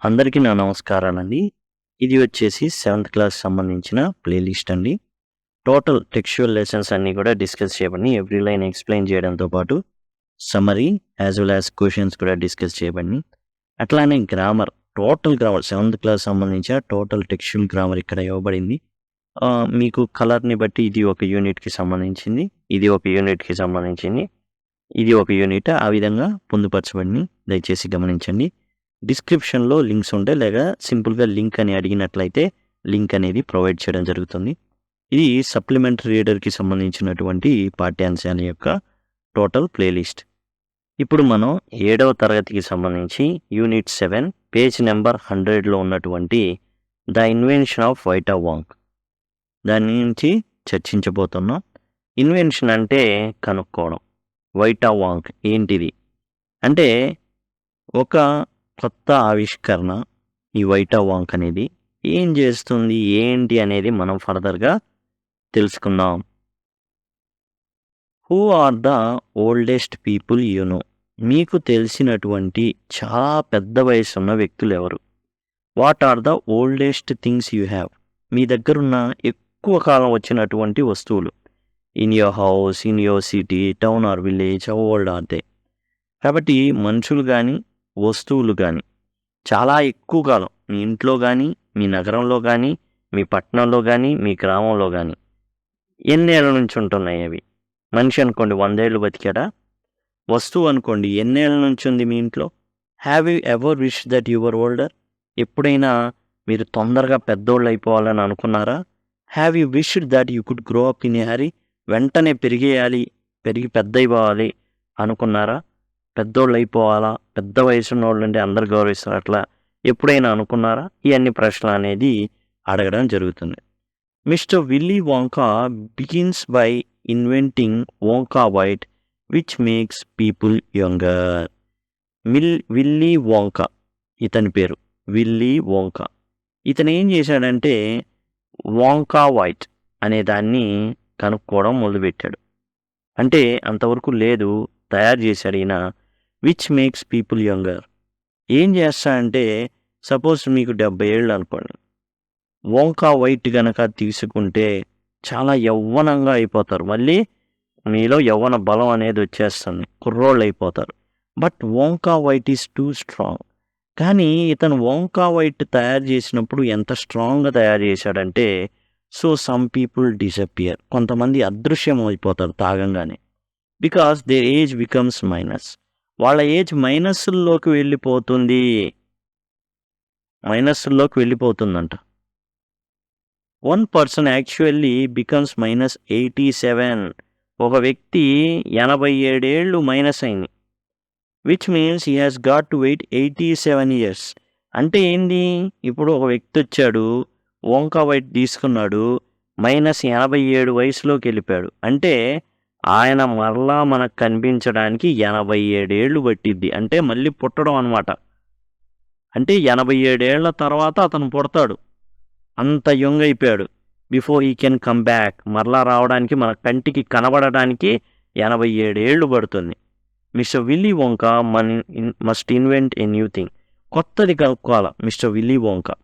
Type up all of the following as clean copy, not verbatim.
అందరికీ నా నమస్కారాలండి. ఇది వచ్చేసి 7th క్లాస్ సంబంధించిన ప్లేలిస్ట్ అండి. టోటల్ టెక్స్చువల్ లెసన్స్ అన్నీ కూడా డిస్కస్ చేయబడినయి. ఎవ్రీ లైన్ ఎక్స్‌ప్లెయిన్ చేయడంతో పాటు summary as well as questions కూడా డిస్కస్ చేయబడినయి. అట్లానే grammar, total grammar 7th class సంబంధించిన టోటల్ టెక్స్చువల్ గ్రామర్ ఇక్కడ ఇవ్వబడింది. మీకు కలర్‌ని బట్టి ఇది ఒక యూనిట్‌కి సంబంధించింది, ఇది ఒక యూనిట్‌కి సంబంధించింది, ఇది ఒక యూనిట్, ఆ విధంగా పొందుపరచబడినయి. దయచేసి గమనించండి. డిస్క్రిప్షన్లో లింక్స్ ఉంటాయి, లేక సింపుల్గా లింక్ అని అడిగినట్లయితే లింక్ అనేది ప్రొవైడ్ చేయడం జరుగుతుంది. ఇది సప్లిమెంటరీ రీడర్కి సంబంధించినటువంటి పాఠ్యాంశాల యొక్క టోటల్ ప్లేలిస్ట్. ఇప్పుడు మనం 7వ తరగతికి సంబంధించి యూనిట్ 7 పేజ్ నెంబర్ 100లో ఉన్నటువంటి ద ఇన్వెన్షన్ ఆఫ్ వైటా వాంక్ దాని నుంచి చర్చించబోతున్నాం. ఇన్వెన్షన్ అంటే కనుక్కోవడం, వైటా వాంక్ ఏంటిది అంటే ఒక కొత్త ఆవిష్కరణ. ఈ వైటా వాంక్ అనేది ఏం చేస్తుంది, ఏంటి అనేది మనం ఫర్దర్గా తెలుసుకుందాం. Who are the oldest people you know? మీకు తెలిసినటువంటి చాలా పెద్ద వయసు ఉన్న వ్యక్తులు ఎవరు? What are the oldest things you have? మీ దగ్గరున్న ఎక్కువ కాలం వచ్చినటువంటి వస్తువులు. In your house, in your city, town or village, how old are they? కాబట్టి మనుషులు కానీ వస్తువులు కానీ చాలా ఎక్కువ కాలం మీ ఇంట్లో కానీ, మీ నగరంలో కానీ, మీ పట్టణంలో కానీ, మీ గ్రామంలో కానీ ఎన్నేళ్ల నుంచి ఉంటున్నాయి అవి? మనిషి అనుకోండి 100 ఏళ్ళు బతికాడా? వస్తువు అనుకోండి ఎన్నేళ్ల నుంచి ఉంది మీ ఇంట్లో? Have you ever wish that your older? ఎప్పుడైనా మీరు తొందరగా పెద్దోళ్ళు అయిపోవాలని అనుకున్నారా? Have you wished that you could grow up in a hurry? వెంటనే పెరిగి పెద్ద అయిపోవాలి అనుకున్నారా? పెద్దోళ్ళు అయిపోవాలా, పెద్ద వయసు ఉన్నోళ్ళు అంటే అందరు గౌరవిస్తారు, అట్లా ఎప్పుడైనా అనుకున్నారా? ఇవన్నీ ప్రశ్నలు అనేది అడగడం జరుగుతుంది. Mister Willy Wonka begins by inventing Wonka Vite which makes people younger. Willy Wonka ఇతని పేరు, విల్లీ వోంకా. ఇతను ఏం చేశాడంటే వోంకా వైట్ అనే దాన్ని కనుక్కోవడం మొదలుపెట్టాడు. అంటే అంతవరకు లేదు, తయారు చేశాడు ఈయన. విచ్ మేక్స్ పీపుల్ యంగర్ ఏం చేస్తాడంటే, సపోజ్ మీకు 70 ఏళ్ళు అనుకోండి, వోంకా వైట్ గనక తీసుకుంటే చాలా యవ్వనంగా అయిపోతారు. మళ్ళీ మీలో యవ్వన బలం అనేది వచ్చేస్తుంది, కుర్రోళ్ళు అయిపోతారు. But Wonka Vite is too strong. కానీ ఇతను వోంకా వైట్ తయారు చేసినప్పుడు ఎంత స్ట్రాంగ్గా తయారు చేశాడంటే, సో సమ్ పీపుల్ డిసపియర్, కొంతమంది అదృశ్యం అయిపోతారు తాగంగానే. Because their age becomes minus, వాళ్ళ ఏజ్ మైనస్లోకి వెళ్ళిపోతుందంట. 1 పర్సన్ యాక్చువల్లీ బికమ్స్ -87. ఒక వ్యక్తి 87 ఏళ్ళు మైనస్ అయింది. Which means he has got to wait 87 years. అంటే ఏంది, ఇప్పుడు ఒక వ్యక్తి వచ్చాడు, వోంకా వైట్ తీసుకున్నాడు, -87 వయసులోకి వెళ్ళిపోయాడు. అంటే ఆయన మరలా మనకు కనిపించడానికి 87 ఏళ్ళు పట్టిద్ది. అంటే మళ్ళీ పుట్టడం అనమాట. అంటే 87 ఏళ్ల తర్వాత అతను పుడతాడు. అంత యంగ్ అయిపోయాడు. Before he can come back, మరలా రావడానికి, మన కంటికి కనబడడానికి 87 ఏళ్ళు పడుతుంది. Mister Willy Wonka must invent a new thing. కొత్తది కనుక్కోవాలి Mister Willy Wonka.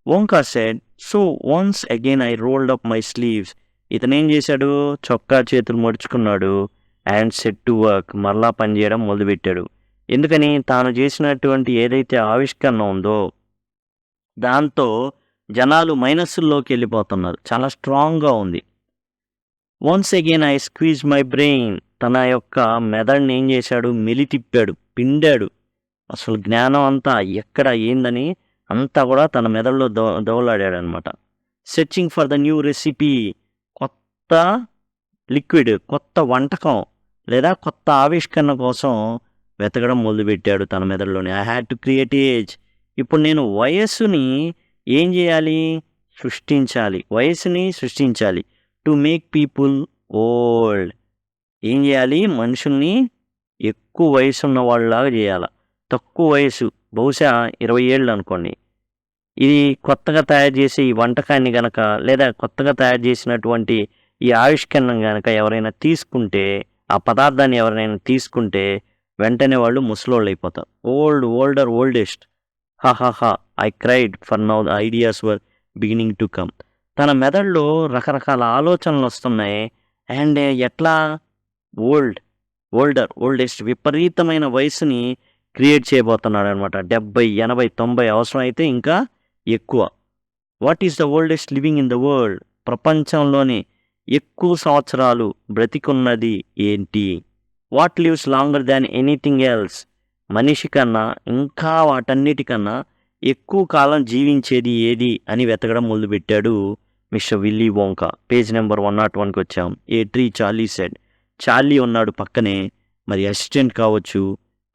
Wonka said, so once again I rolled up my sleeves. ఇతను ఏం చేశాడు, చొక్కా చేతులు మడుచుకున్నాడు. అండ్ సెట్ టు వర్క్, మరలా పనిచేయడం మొదలుపెట్టాడు. ఎందుకని, తాను చేసినటువంటి ఏదైతే ఆవిష్కరణ ఉందో దాంతో జనాలు మైనస్లోకి వెళ్ళిపోతున్నారు, చాలా స్ట్రాంగ్గా ఉంది. Once again I squeeze my brain, తన యొక్క మెదడుని ఏం చేశాడు, మెలితిప్పాడు, పిండాడు. అసలు జ్ఞానం అంతా ఎక్కడ ఏందని అంతా కూడా తన మెదడులో దౌలాడాడు అనమాట. Searching for the new recipe, కొత్త లిక్విడ్, కొత్త వంటకం లేదా కొత్త ఆవిష్కరణ కోసం వెతకడం మొదలుపెట్టాడు తన మెదడులోని. I had to create age. ఇప్పుడు నేను వయస్సుని ఏం చేయాలి, వయసుని సృష్టించాలి. టు మేక్ పీపుల్ ఓల్డ్, ఏం చేయాలి, మనుషుల్ని ఎక్కువ వయసు ఉన్న వాళ్ళలాగా చేయాలి. తక్కువ వయసు, బహుశా 20 ఏళ్ళు అనుకోండి, ఇది కొత్తగా తయారు చేసే ఈ వంటకాన్ని గనక, లేదా కొత్తగా తయారు చేసినటువంటి ఈ ఆవిష్కరణ గనక ఎవరైనా తీసుకుంటే, ఆ పదార్థాన్ని ఎవరైనా తీసుకుంటే వెంటనే వాళ్ళు ముసలోళ్ళు అయిపోతారు. ఓల్డెస్ట్ హాహాహా I cried for now the ideas were beginning to come. తన మెదడులో రకరకాల ఆలోచనలు వస్తున్నాయి. అండ్ ఎట్లా ఓల్డెస్ట్ విపరీతమైన వయసుని క్రియేట్ చేయబోతున్నాడు అనమాట. 70, 80, 90 అవసరం అయితే ఇంకా ఎక్కువ. What is the oldest living in the world? ప్రపంచంలోని ఎక్కువ సంవత్సరాలు బ్రతికున్నది ఏంటి? What lives longer than anything else? మనిషి కన్నా ఇంకా వాటన్నిటికన్నా ఎక్కువ కాలం జీవించేది ఏది అని వెతకడం మొదలుపెట్టాడు మిస్టర్ విల్లీ వోంకా. పేజ్ నెంబర్ 101కి వచ్చాం. ఏ ట్రీ చార్లీ సెడ్. చార్లీ ఉన్నాడు పక్కనే, మరి అసిస్టెంట్ కావచ్చు.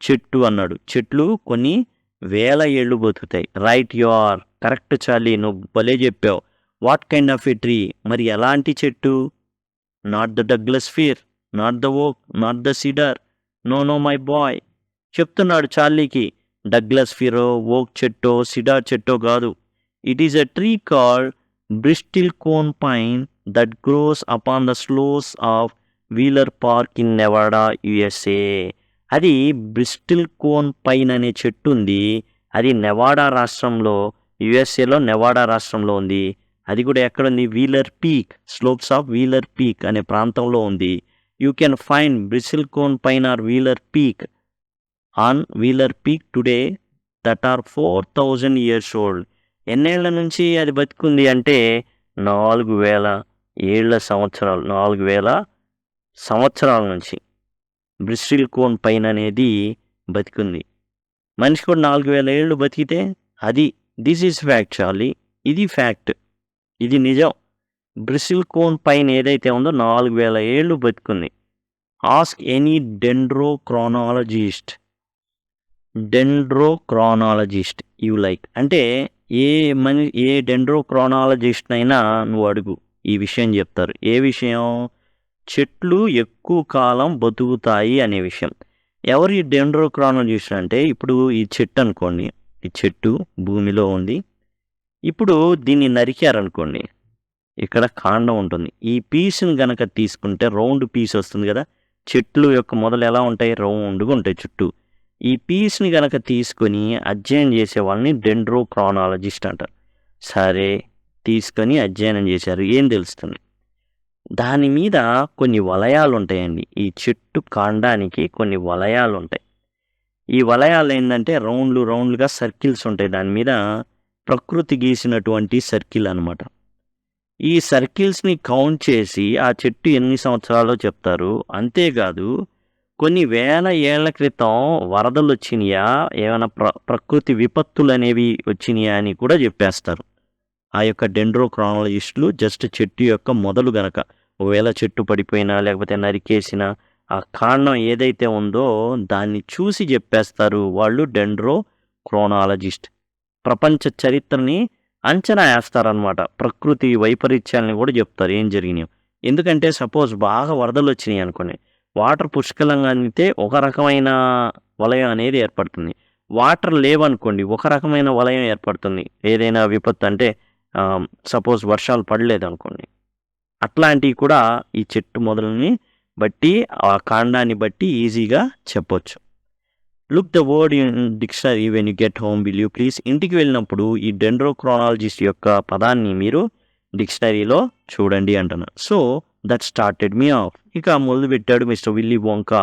చెట్టు అన్నాడు. చెట్లు కొన్ని వేల ఏళ్ళు బతుకుతాయి. Right, you are correct Charlie, నువ్వు భలే చెప్పావు. What kind of a tree? మరి ఎలాంటి చెట్టు? Not the Douglas fir, not the oak, not the cedar. No my boy. చెప్తున్నాడు చార్లీకి. డగ్లస్ ఫిరో, ఓక్ చెట్టో, సిడార్ చెట్టో కాదు. It is a tree called bristlecone pine that grows upon the slopes of Wheeler Park in Nevada, USA. అది bristlecone pine అనే చెట్టు ఉంది. అది నెవాడా రాష్ట్రంలో, యుఎస్ఏలో నెవాడా రాష్ట్రంలో ఉంది. అది కూడా ఎక్కడుంది? Wheeler Peak, slopes of Wheeler Peak అనే ప్రాంతంలో ఉంది. You can find bristlecone pine or Wheeler Peak on Wheeler Peak today that are 4000 years old. ఎన్నేళ్ల నుంచి అది బతికుంది అంటే 4000 సంవత్సరాలు. 4000 సంవత్సరాల నుంచి బ్రిస్టిల్ కోన్ పైన్ అనేది బతికుంది. మనిషి కూడా 4000 ఏళ్ళు బతికితే అది దిస్ ఈజ్ ఫ్యాక్ట్ చార్లీ. ఇది ఫ్యాక్ట్, ఇది నిజం. బ్రిస్టిల్ కోన్ పైన్ ఏదైతే ఉందో 4000 ఏళ్ళు బతికుంది. Ask any dendrochronologist you like. అంటే ఏ డెండ్రోక్రానాలజిస్ట్ అయినా నువ్వు అడుగు, ఈ విషయం చెప్తారు. ఏ విషయం? చెట్లు ఎక్కువ కాలం బతుకుతాయి అనే విషయం. ఎవరు ఈ డెండ్రోక్రానాలజిస్ట్ అంటే, ఇప్పుడు ఈ చెట్టు అనుకోండి, ఈ చెట్టు భూమిలో ఉంది. ఇప్పుడు దీన్ని నరికారనుకోండి, ఇక్కడ కాండం ఉంటుంది. ఈ పీస్ని గనక తీసుకుంటే రౌండ్ పీస్ వస్తుంది కదా. చెట్లు యొక్క మొదలు ఎలా ఉంటాయి? రౌండ్గా ఉంటాయి చుట్టూ. ఈ పీస్ని గనక తీసుకొని అధ్యయనం చేసే వాళ్ళని డెండ్రోక్రానాలజిస్ట్ అంటారు. సరే, తీసుకొని అధ్యయనం చేశారు. ఏం తెలుస్తుంది? దాని మీద కొన్ని వలయాలు ఉంటాయండి. ఈ చెట్టు కాండానికి కొన్ని వలయాలు ఉంటాయి. ఈ వలయాలు ఏంటంటే రౌండ్లుగా సర్కిల్స్ ఉంటాయి. దాని మీద ప్రకృతి గీసినటువంటి సర్కిల్ అనమాట. ఈ సర్కిల్స్ని కౌంట్ చేసి ఆ చెట్టు ఎన్ని సంవత్సరాలో చెప్తారు. అంతేకాదు, కొన్ని వేల ఏళ్ల క్రితం వరదలు వచ్చినాయా, ఏమైనా ప్రకృతి విపత్తులు అనేవి వచ్చినాయా అని కూడా చెప్పేస్తారు. ఆ యొక్క డెండ్రోక్రానాలజిస్టులు జస్ట్ చెట్టు యొక్క మొదలు గనక ఒకవేళ చెట్టు పడిపోయినా లేకపోతే నరికేసిన ఆ కాండం ఏదైతే ఉందో దాన్ని చూసి చెప్పేస్తారు వాళ్ళు డెండ్రోక్రానాలజిస్ట్. ప్రపంచ చరిత్రని అంచనా వేస్తారనమాట. ప్రకృతి వైపరీత్యాలని కూడా చెప్తారు ఏం జరిగినాయో. ఎందుకంటే సపోజ్ బాగా వరదలు వచ్చినాయి అనుకోండి, వాటర్ పుష్కలంగా అందితే ఒక రకమైన వలయం అనేది ఏర్పడుతుంది. వాటర్ లేవనుకోండి, ఒక రకమైన వలయం ఏర్పడుతుంది. ఏదైనా విపత్తు అంటే సపోజ్ వర్షాలు పడలేదు అనుకోండి, అట్లాంటివి కూడా ఈ చెట్టు మొదలని బట్టి, ఆ కాండాన్ని బట్టి ఈజీగా చెప్పొచ్చు. Look the word in dictionary when you get home will you please. ఇంటికి వెళ్ళినప్పుడు ఈ డెండ్రోక్రానాలజిస్ట్ యొక్క పదాన్ని మీరు డిక్షనరీలో చూడండి అంటున్నారు. So that started me off. ఇక మొదలుపెట్టాడు మిస్టర్ విల్లీ వోంకా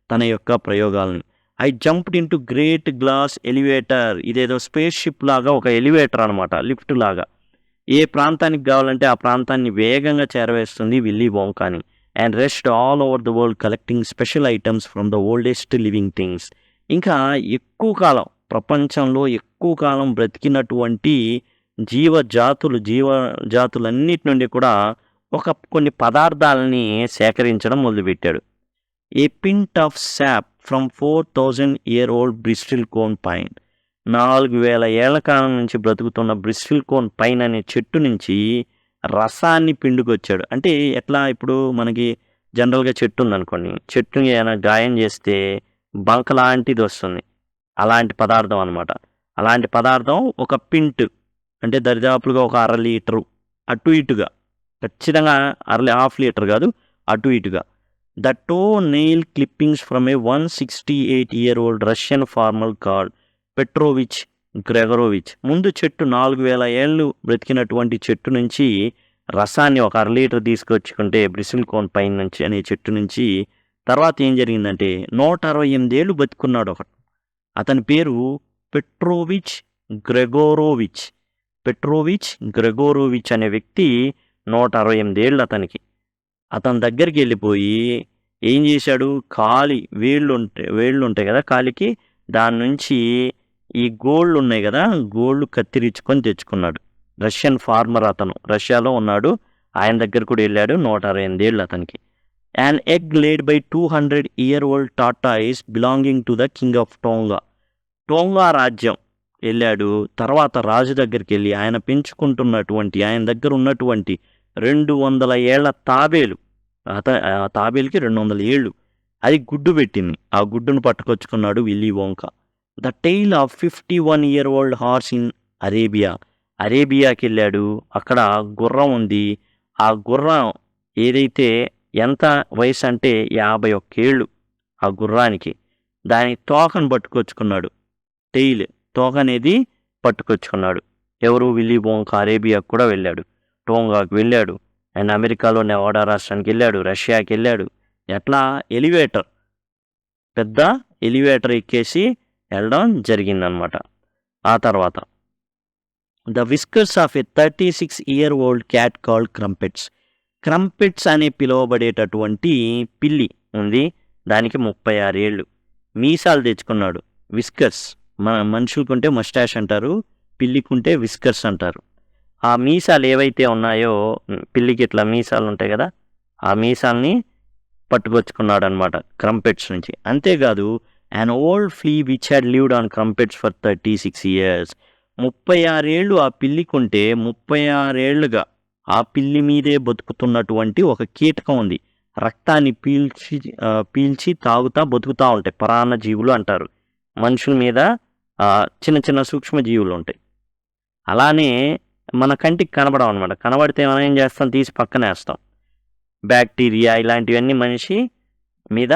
తన యొక్క ప్రయోగాలని. I jumped in to great glass elevator. ఇదేదో స్పేస్ షిప్ లాగా ఒక ఎలివేటర్ అనమాట, లిఫ్ట్ లాగా. ఏ ప్రాంతానికి కావాలంటే ఆ ప్రాంతాన్ని వేగంగా చేరవేస్తుంది విల్లీ వోంకాని. And rest all over the world collecting special items from the oldest living things. ఇంకా ఎక్కువ కాలం, ప్రపంచంలో ఎక్కువ కాలం బ్రతికినటువంటి జీవజాతులన్నిటి నుండి కూడా కొన్ని పదార్థాలని సేకరించడం మొదలుపెట్టాడు. A pint of sap from 4000-year-old bristlecone pine. 4000 ఏళ్ల కాలం నుంచి బ్రతుకుతున్న బ్రిస్టిల్ కోన్ పైన్ అనే చెట్టు నుంచి రసాన్ని పిండుకొచ్చాడు. అంటే ఎట్లా? ఇప్పుడు మనకి జనరల్గా చెట్టు ఉందనుకోండి, చెట్టుని ఏమైనా గాయం చేస్తే బంక లాంటిది వస్తుంది. అలాంటి పదార్థం అనమాట. అలాంటి పదార్థం ఒక పింట్ అంటే దరిదాపులుగా ఒక 1/2 లీటరు అటు ఇటుగా, ఖచ్చితంగా 1/2 లీటర్ కాదు, అటు ఇటుగా. The toe nail clippings from a 168-year-old Russian farmer called Petrovich Gregorovich ముందు చెట్టు 4000 ఏళ్ళు బ్రతికినటువంటి చెట్టు నుంచి రసాన్ని ఒక 1/2 లీటర్ తీసుకొచ్చుకుంటే బ్రిసిల్ కోన్ పైన నుంచి అనే చెట్టు నుంచి తర్వాత ఏం జరిగిందంటే 168 ఏళ్ళు బతుకున్నాడు ఒకడు. అతని పేరు పెట్రోవిచ్ గ్రెగోరోవిచ్. పెట్రోవిచ్ గ్రెగోరోవిచ్ అనే వ్యక్తి 168 ఏళ్ళు అతనికి. అతని దగ్గరికి వెళ్ళిపోయి ఏం చేశాడు, కాలి వేళ్ళు ఉంటాయి కదా కాలికి, దాని నుంచి ఈ గోళ్ళు ఉన్నాయి కదా గోళ్ళు కత్తిరించుకొని తెచ్చుకున్నాడు. రష్యన్ ఫార్మర్ అతను, రష్యాలో ఉన్నాడు. ఆయన దగ్గర కూడా వెళ్ళాడు. 168 ఏళ్ళు అతనికి. An egg laid by 200-year-old tortoise belonging to the king of Tonga. Tonga రాజ్యం వెళ్ళాడు. తర్వాత రాజు దగ్గరికి వెళ్ళి ఆయన పెంచుకుంటున్నటువంటి ఆయన దగ్గర ఉన్నటువంటి 200 ఏళ్ల తాబేలు, ఆ తాబేలుకి 200 ఏళ్ళు, అది గుడ్డు పెట్టింది. ఆ గుడ్డును పట్టుకొచ్చుకున్నాడు Willy Wonka. The tail of 51-year-old horse in Arabia. అరేబియాకి వెళ్ళాడు. అక్కడ గుర్రం ఉంది. ఆ గుర్రం ఏదైతే ఎంత వయసు అంటే 51 ఏళ్ళు ఆ గుర్రానికి. దాని తోకను పట్టుకొచ్చుకున్నాడు. టెయిల్ తోక అనేది పట్టుకొచ్చుకున్నాడు. ఎవరు, విల్లీ వోంకా. అరేబియాకు కూడా వెళ్ళాడు, టోంగాకు వెళ్ళాడు, అండ్ అమెరికాలో నెవాడా రాష్ట్రానికి వెళ్ళాడు, రష్యాకి వెళ్ళాడు. ఎట్లా, ఎలివేటర్, పెద్ద ఎలివేటర్ ఎక్కేసి వెళ్ళడం జరిగిందనమాట. ఆ తర్వాత the whiskers of a 36-year-old cat called Crumpets. Crumpets అని పిలువబడేటటువంటి పిల్లి ఉంది. దానికి 36 ఏళ్ళు. మీసాలు తెచ్చుకున్నాడు. విస్కర్స్, మన మనుషులకుంటే మస్టాష్ అంటారు, పిల్లికుంటే విస్కర్స్ అంటారు. ఆ మీసాలు ఏవైతే ఉన్నాయో, పిల్లికి ఇట్లా మీసాలు ఉంటాయి కదా, ఆ మీసాల్ని పట్టుకొచ్చుకున్నాడు అనమాట క్రంపెట్స్ నుంచి. అంతేకాదు, an old flea which had lived on crumpets for 36 years. 36 ఏళ్ళు ఆ పిల్లికుంటే 36 ఏళ్ళుగా ఆ పిల్లి మీదే బతుకుతున్నటువంటి ఒక కీటకం ఉంది. రక్తాన్ని పీల్చి తాగుతా బతుకుతూ ఉంటాయి. పరాన్న జీవులు అంటారు. మనుషుల మీద చిన్న చిన్న సూక్ష్మజీవులు ఉంటాయి. అలానే మన కంటికి కనబడవు అనమాట. కనబడితే మనం ఏం చేస్తాం, తీసి పక్కన వేస్తాం. బ్యాక్టీరియా ఇలాంటివన్నీ మనిషి మీద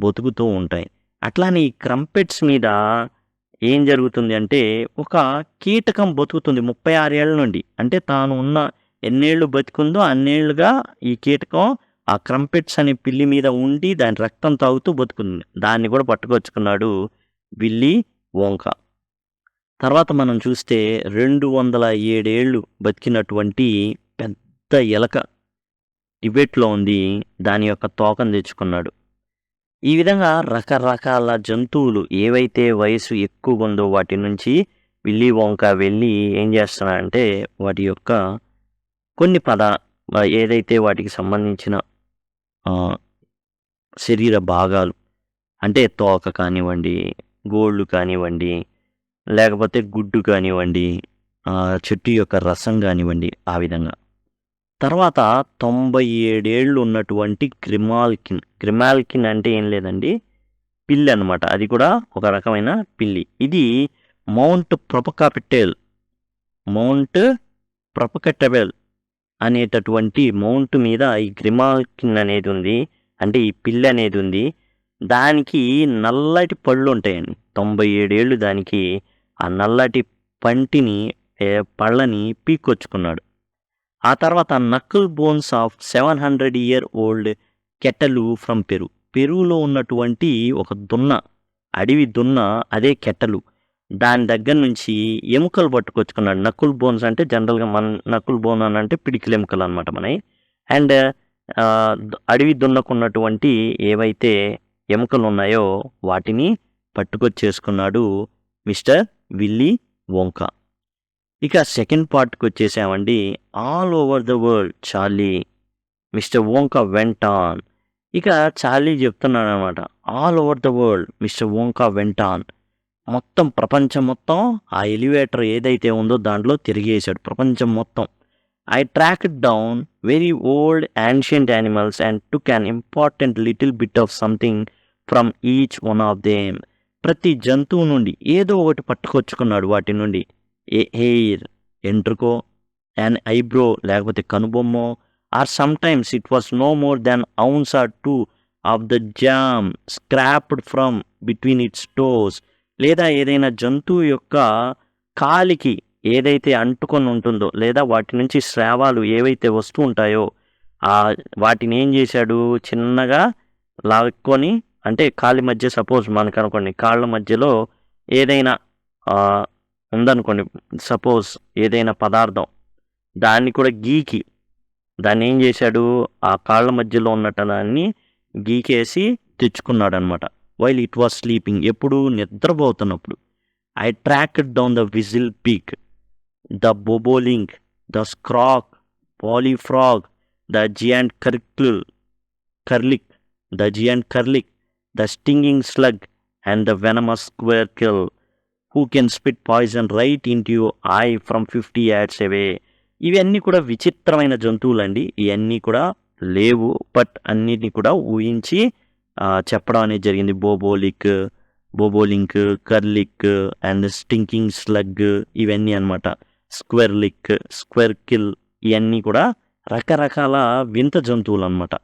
బతుకుతూ ఉంటాయి. అట్లానే ఈ క్రంపెట్స్ మీద ఏం జరుగుతుంది అంటే, ఒక కీటకం బతుకుతుంది 36 ఏళ్ళ నుండి. అంటే తాను ఉన్న ఎన్నేళ్ళు బతికుందో అన్నేళ్లుగా ఈ కీటకం ఆ క్రంపెట్స్ అనే పిల్లి మీద ఉండి దాని రక్తం తాగుతూ బతుకుంది. దాన్ని కూడా పట్టుకొచ్చుకున్నాడు విల్లీ వోంకా. తర్వాత మనం చూస్తే 207 ఏళ్ళు బతికినటువంటి పెద్ద ఎలక టిబెట్లో ఉంది. దాని యొక్క తోకను తెచ్చుకున్నాడు. ఈ విధంగా రకరకాల జంతువులు ఏవైతే వయసు ఎక్కువ ఉందో వాటి నుంచి విల్లీ వోంకా వెళ్ళి ఏం చేస్తున్నాడంటే, వాటి యొక్క కొన్ని ఏదైతే వాటికి సంబంధించిన శరీర భాగాలు, అంటే తోక కానివ్వండి, గోళ్ళు కానివ్వండి, లేకపోతే గుడ్డు కానివ్వండి, చెట్టు యొక్క రసం కానివ్వండి, ఆ విధంగా. తర్వాత 97 ఏళ్ళు ఉన్నటువంటి గ్రిమాల్కిన్ అంటే ఏం లేదండి, పిల్లి అనమాట. అది కూడా ఒక రకమైన పిల్లి. ఇది మౌంట్ ప్రొపకటబెల్ అనేటటువంటి మౌంట్ మీద ఈ గ్రిమాల్కిన్ అనేది ఉంది. అంటే ఈ పిల్లి అనేది ఉంది. దానికి నల్లటి పళ్ళు ఉంటాయండి. 97 ఏళ్ళు దానికి ఆ నల్లటి పళ్ళని పీక్కొచ్చుకున్నాడు. ఆ తర్వాత నక్కుల్ బోన్స్ ఆఫ్ 700-year-old కెట్టలు ఫ్రమ్ పెరులో ఉన్నటువంటి ఒక దున్న, అడవి దున్న, అదే కెట్టలు, దాని దగ్గర నుంచి ఎముకలు పట్టుకొచ్చుకున్నాడు. నక్కుల్ బోన్స్ అంటే జనరల్గా మన నక్కుల్ బోన్ అని అంటే పిడికిల ఎముకలు అనమాట మనవి. అండ్ అడవి దున్నకున్నటువంటి ఏవైతే ఎముకలు ఉన్నాయో వాటిని పట్టుకొచ్చేసుకున్నాడు మిస్టర్ విల్లీ వోంకా. ఇక సెకండ్ పార్ట్కి వచ్చేసామండి. All over the world Charlie Mister Wonka went on. ఇక చార్లీ చెప్తున్నాడు అనమాట, all over the world Mister Wonka went on. మొత్తం ప్రపంచం మొత్తం ఆ ఎలివేటర్ ఏదైతే ఉందో దాంట్లో తిరిగేశాడు ప్రపంచం మొత్తం. I tracked down very old ancient animals and took an important little bit of something from each one of them. ప్రతి జంతువు నుండి ఏదో ఒకటి పట్టుకొచ్చుకున్నాడు. వాటి నుండి హెయిర్, ఎంట్రుకో, అండ్ ఐబ్రో లేకపోతే కనుబొమ్మో, or sometimes it was no more than ounce or 2 of the jam scraped from between its toes. లేదా ఏదైనా జంతువు యొక్క కాలికి ఏదైతే అంటుకొని ఉంటుందో లేదా వాటి నుంచి స్రావాలు ఏవైతే వస్తూ ఉంటాయో వాటిని ఏం చేశాడు, చిన్నగా లాక్కొని, అంటే కాలి మధ్య సపోజ్ మనకు అనుకోండి కాళ్ళ మధ్యలో ఏదైనా ఉందనుకోండి, సపోజ్ ఏదైనా పదార్థం, దాన్ని కూడా గీకి దాన్ని ఏం చేశాడు, ఆ కాళ్ళ మధ్యలో ఉన్నదాన్ని గీకేసి తెచ్చుకున్నాడు అనమాట. వైల్ ఇట్ వాస్ స్లీపింగ్, ఎప్పుడు నిద్రపోతున్నప్పుడు. I tracked down the whistle peak, the bobolink, the skrock, polyfrog, the giant curlicue, the stinging slug and the venomous squerkle who can spit poison right into your eye from 50 yards away. ఇవన్నీ కూడా విచిత్రమైన జంతువులండి. ఇవన్నీ కూడా లేవు, but అన్నిటిని కూడా ఊహించి చెప్పడం అనేది జరిగింది. బోబోలింక్, కర్లిక్ అండ్ స్టింకింగ్ స్లగ్, ఇవన్నీ అనమాట. స్క్వెర్కిల్, ఇవన్నీ కూడా రకరకాల వింత జంతువులు అనమాట.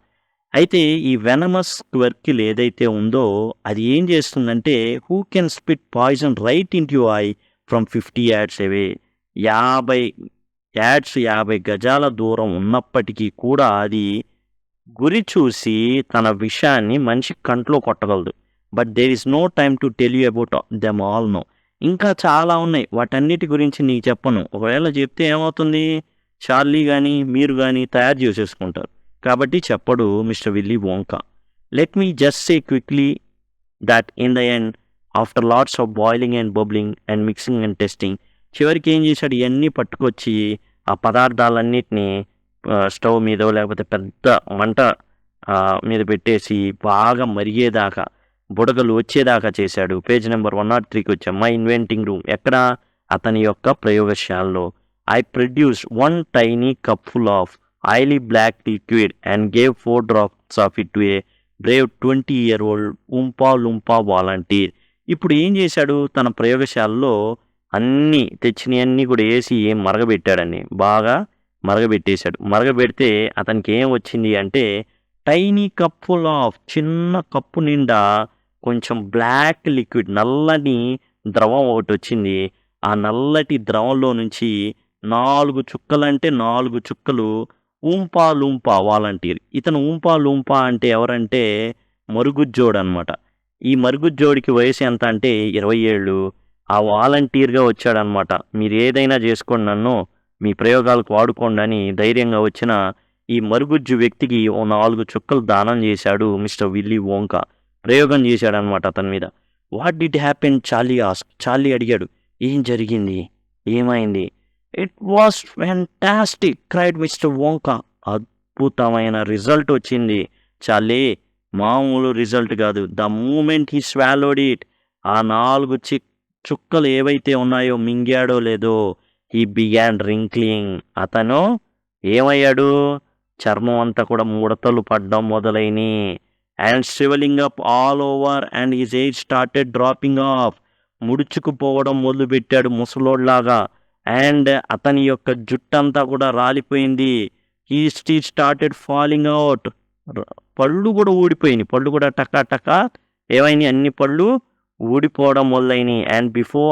అయితే ఈ వెనమస్ స్క్వెర్కిల్ ఏదైతే ఉందో అది ఏం చేస్తుందంటే, who can spit poison right in to I from 50 yards అవే. 50 గజాల దూరం ఉన్నప్పటికీ కూడా అది గురి చూసి తన విషయాన్ని మనిషి కంట్లో కొట్టగలదు. But there is no time to tell you about them all no. ఇంకా చాలా ఉన్నాయి, వాటన్నిటి గురించి నీకు చెప్పను. ఒకవేళ చెప్తే ఏమవుతుంది, చార్లీ కానీ మీరు కానీ తయారు చేసేసుకుంటారు. కాబట్టి చెప్పడు Mister Willy Wonka. Let me just say quickly that in the end, after lots of boiling and bubbling and mixing and testing, చివరికి ఏం చేశాడు, ఇవన్నీ పట్టుకొచ్చి ఆ పదార్థాలన్నిటినీ స్టవ్ మీద లేకపోతే పెద్ద మంట మీద పెట్టేసి బాగా మరిగేదాకా, బుడగలు వచ్చేదాకా చేశాడు. పేజ్ నెంబర్ 103కి వచ్చాం. మై ఇన్వెంటింగ్ రూమ్, ఎక్కడ, అతని యొక్క ప్రయోగశాలలో. I produce 1 tiny cupful of oily black liquid and gave 4 drops of it to a brave 20-year-old Oompa Loompa volunteer. ఇప్పుడు ఏం చేశాడు, తన ప్రయోగశాలలో అన్నీ తెచ్చినవన్నీ కూడా వేసి మరగబెట్టాడని, బాగా మరగబెట్టేశాడు. మరగబెడితే అతనికి ఏం వచ్చింది అంటే, టైనీ కప్పుల్ ఆఫ్, చిన్న కప్పు నిండా కొంచెం బ్లాక్ లిక్విడ్, నల్లని ద్రవం ఒకటి వచ్చింది. ఆ నల్లటి ద్రవంలో నుంచి 4 చుక్కలంటే 4 చుక్కలు ఊంపా లూంపా వాలంటీర్. ఇతను ఊంపా లూంపా అంటే ఎవరంటే మరుగుజ్జోడు అనమాట. ఈ మరుగుజ్జోడికి వయసు ఎంత అంటే 20 ఏళ్ళు. ఆ వాలంటీర్గా వచ్చాడనమాట. మీరు ఏదైనా చేసుకోండి, నన్ను మీ ప్రయోగాలకు వాడుకోండి అని ధైర్యంగా వచ్చిన ఈ మరుగుజ్జు వ్యక్తికి 4 చుక్కలు దానం చేశాడు మిస్టర్ విల్లీ వోంకా. ప్రయోగం చేశాడనమాట అతని మీద. వాట్ డిడ్ హ్యాపెన్, చార్లీ అడిగాడు. ఏం జరిగింది, ఏమైంది? It was fantastic cried Mister Wonka. అద్భుతమైన రిజల్ట్ వచ్చింది చార్లీ, మామూలు రిజల్ట్ కాదు. The moment he swallowed it, ఆ 4 చుక్కలు ఏవైతే ఉన్నాయో మింగాడో లేదో, హీ బిగాన్ రింక్లింగ్, అతను ఏమయ్యాడు, చర్మం అంతా కూడా ముడతలు పడ్డం మొదలైనవి. And swivelling up all over and his hair started dropping off, ముడుచుకుపోవడం మొదలుపెట్టాడు ముసలోడ్లాగా. అండ్ అతని యొక్క జుట్టంతా కూడా రాలిపోయింది. హీ స్టార్టెడ్ ఫాలింగ్ అవుట్, పళ్ళు కూడా ఊడిపోయినాయి, పళ్ళు కూడా టకా ఏమైనాయి, అన్ని పళ్ళు ఊడిపోవడం మొదలైనవి. అండ్ బిఫోర్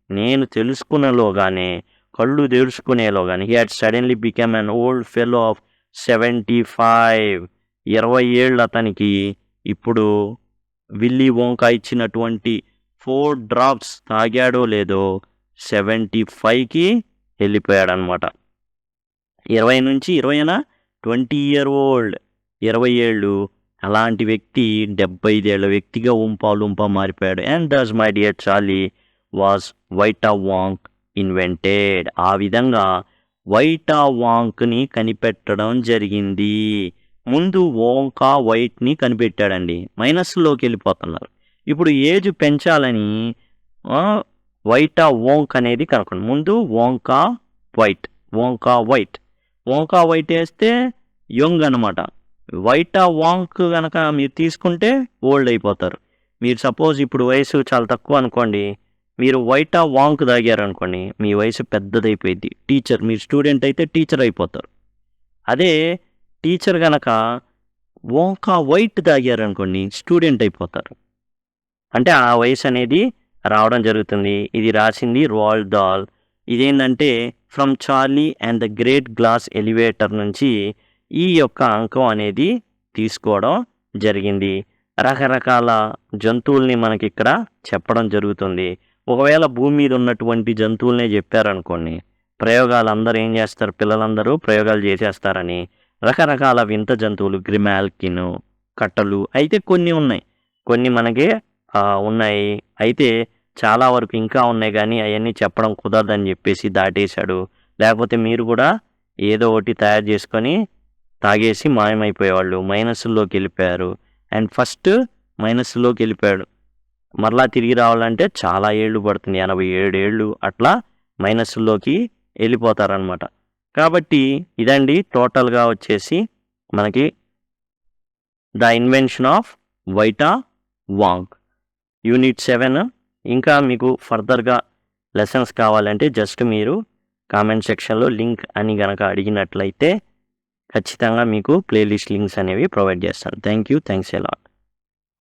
నేను తెలుసుకునేలోగానే, కళ్ళు తెరుచుకునేలోగానే, he had suddenly become an old fellow of 75. 20 ఏళ్ళు అతనికి. ఇప్పుడు విల్లీ వోంకా ఇచ్చినటువంటి 4 drops తాగాడో లేదో 75కి వెళ్ళిపోయాడనమాట. 20 నుంచి 20 year old, 20 ఏళ్ళు. అలాంటి వ్యక్తి 75 ఏళ్ల వ్యక్తిగా ఊంపా మారిపోయాడు. And thus my dear Charlie was Vita Wonk invented. ఆ విధంగా వైటా వాంక్ని కనిపెట్టడం జరిగింది. ముందు వోంకా వైట్ని కనిపెట్టాడండి. మైనస్లోకి వెళ్ళిపోతున్నారు. ఇప్పుడు ఏజ్ పెంచాలని వైటా వోంక్ అనేది కనుక్కోండి. ముందు వోంకా వైట్ వేస్తే యంగ్ అనమాట. వైటా వాంక్ కనుక మీరు తీసుకుంటే ఓల్డ్ అయిపోతారు. మీరు సపోజ్ ఇప్పుడు వయసు చాలా తక్కువ అనుకోండి, మీరు వైటా వాంక్ తాగారనుకోండి, మీ వయసు పెద్దదైపోయింది. మీరు స్టూడెంట్ అయితే టీచర్ అయిపోతారు. అదే టీచర్ కనుక వోంకా వైట్ తాగారనుకోండి, స్టూడెంట్ అయిపోతారు. అంటే ఆ వయసు అనేది రావడం జరుగుతుంది. ఇది రాసింది రోల్డ్ దాల్. ఇదేంటంటే from Charlie and the great glass elevator నుంచి ఈ యొక్క అంకం అనేది తీసుకోవడం జరిగింది. రకరకాల జంతువుల్ని మనకి ఇక్కడ చెప్పడం జరుగుతుంది. ఒకవేళ భూమి మీద ఉన్నటువంటి జంతువులనే చెప్పారనుకోండి, ప్రయోగాలు అందరూ ఏం చేస్తారు, పిల్లలందరూ ప్రయోగాలు చేసేస్తారని రకరకాల వింత జంతువులు, గ్రిమాల్కిన్, కట్టలు అయితే కొన్ని ఉన్నాయి, కొన్ని మనకి ఉన్నాయి. అయితే చాలా వరకు ఇంకా ఉన్నాయి, కానీ అవన్నీ చెప్పడం కుదరదని చెప్పేసి దాటేశాడు. లేకపోతే మీరు కూడా ఏదో ఒకటి తయారు చేసుకొని తాగేసి మాయమైపోయేవాళ్ళు, మైనస్లోకి వెళ్ళిపోయారు. అండ్ ఫస్ట్ మైనస్లోకి వెళ్ళిపోయాడు, మరలా తిరిగి రావాలంటే చాలా ఏళ్ళు పడుతుంది, 87 ఏళ్ళు అట్లా మైనస్లోకి వెళ్ళిపోతారనమాట. కాబట్టి ఇదండి టోటల్గా వచ్చేసి మనకి ద ఇన్వెన్షన్ ఆఫ్ వైటా వాంక్ యూనిట్ 7. ఇంకా మీకు ఫర్దర్గా లెసన్స్ కావాలంటే జస్ట్ మీరు కామెంట్ సెక్షన్లో లింక్ అని కనుక అడిగినట్లయితే ఖచ్చితంగా మీకు ప్లేలిస్ట్ లింక్స్ అనేవి ప్రొవైడ్ చేస్తాను. Thank you, thanks a lot.